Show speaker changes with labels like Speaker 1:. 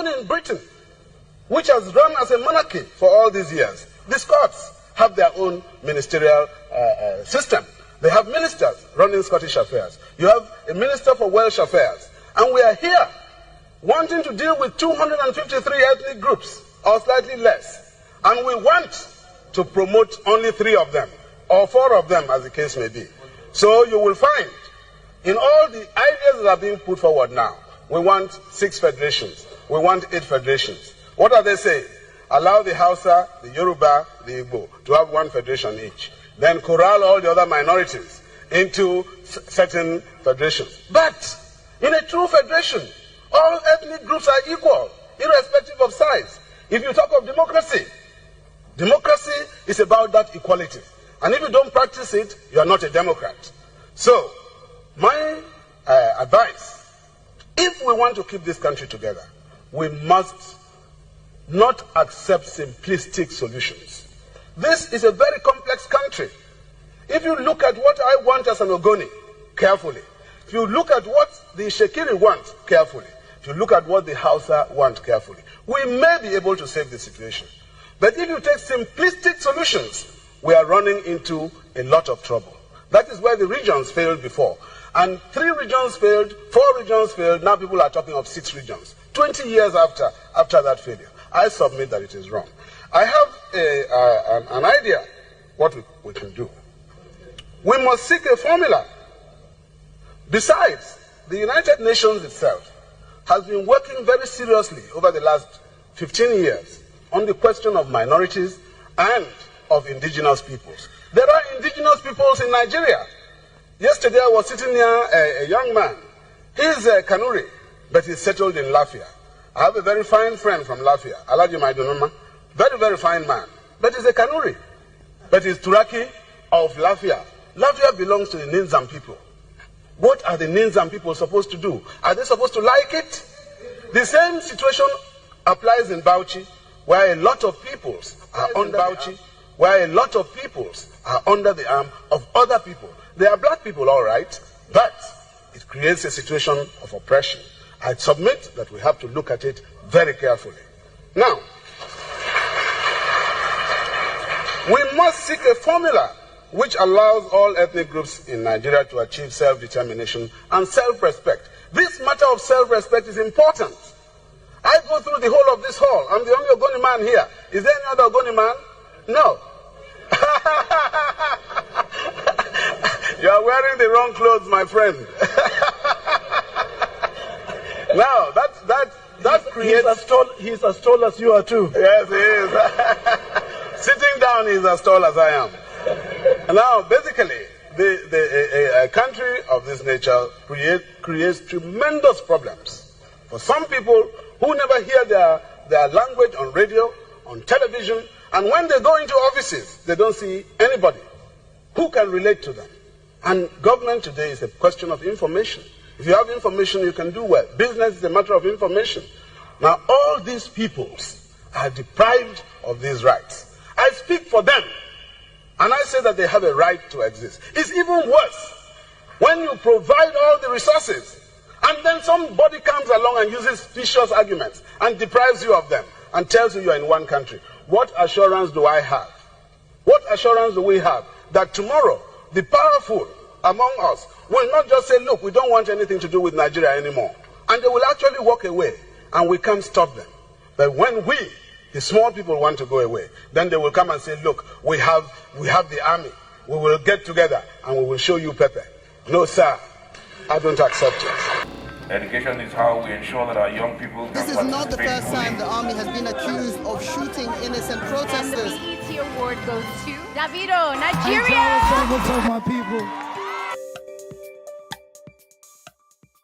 Speaker 1: even in Britain, which has run as a monarchy for all these years, the Scots have their own ministerial system. They have ministers running Scottish affairs. You have a minister for Welsh affairs. And we are here wanting to deal with 253 ethnic groups, or slightly less. And we want to promote only 3 of them, or 4 of them, as the case may be. So you will find, in all the ideas that are being put forward now, we want 6 federations. We want 8 federations. What are they saying? Allow the Hausa, the Yoruba, the Igbo to have 1 federation each. Then corral all the other minorities into certain federations. But in a true federation, all ethnic groups are equal, irrespective of size. If you talk of democracy, democracy is about that equality. And if you don't practice it, you are not a Democrat. So, my advice, if we want to keep this country together, we must not accept simplistic solutions. This is a very complex country. If you look at what I want as an Ogoni, carefully, if you look at what the Shekiri want, carefully, if you look at what the Hausa want, carefully, we may be able to save the situation. But if you take simplistic solutions, we are running into a lot of trouble. That is where the regions failed before. And 3 regions failed, 4 regions failed, now people are talking of 6 regions. 20 years after that failure. I submit that it is wrong. I have an idea what we can do. We must seek a formula. Besides, the United Nations itself has been working very seriously over the last 15 years on the question of minorities and of indigenous peoples. There are indigenous peoples in Nigeria. Yesterday I was sitting near a young man. He's a Kanuri, but he's settled in Lafia. I have a very fine friend from Lafia, Alaji Maidunuma. Very, very fine man. But he's a Kanuri. But he's Turaki of Lafia. Lafia belongs to the Ninzam people. What are the Ninzam people supposed to do? Are they supposed to like it? The same situation applies in Bauchi, where a lot of peoples are under Bauchi, where a lot of peoples are under the arm of other people. They are black people, all right, but it creates a situation of oppression. I submit that we have to look at it very carefully. Now, we must seek a formula which allows all ethnic groups in Nigeria to achieve self-determination and self-respect. This matter of self-respect is important. I go through the whole of this hall. I'm the only Ogoni man here. Is there any other Ogoni man? No. You are wearing the wrong clothes, my friend. Now, that creates...
Speaker 2: He's as tall as you are too.
Speaker 1: Yes, he is. Sitting down, he's as tall as I am. Now, basically, a country of this nature creates tremendous problems. For some people who never hear their language on radio, on television, and when they go into offices, they don't see anybody who can relate to them. And government today is a question of information. If you have information, you can do well. Business is a matter of information. Now, all these peoples are deprived of these rights. I speak for them, and I say that they have a right to exist. It's even worse when you provide all the resources, and then somebody comes along and uses specious arguments and deprives you of them and tells you are in one country. What assurance do I have? What assurance do we have that tomorrow the powerful among us will not just say, look, we don't want anything to do with Nigeria anymore, and they will actually walk away, and we can't stop them. But when we, the small people, want to go away, then they will come and say, look, we have the army. We will get together and we will show you Pepe. No, sir, I don't accept it.
Speaker 3: Education is how we ensure that our young people can
Speaker 4: This is not the first time the army has been accused of shooting innocent protesters.
Speaker 5: And the BET award goes to Davido, Nigeria!
Speaker 2: What's up, my people?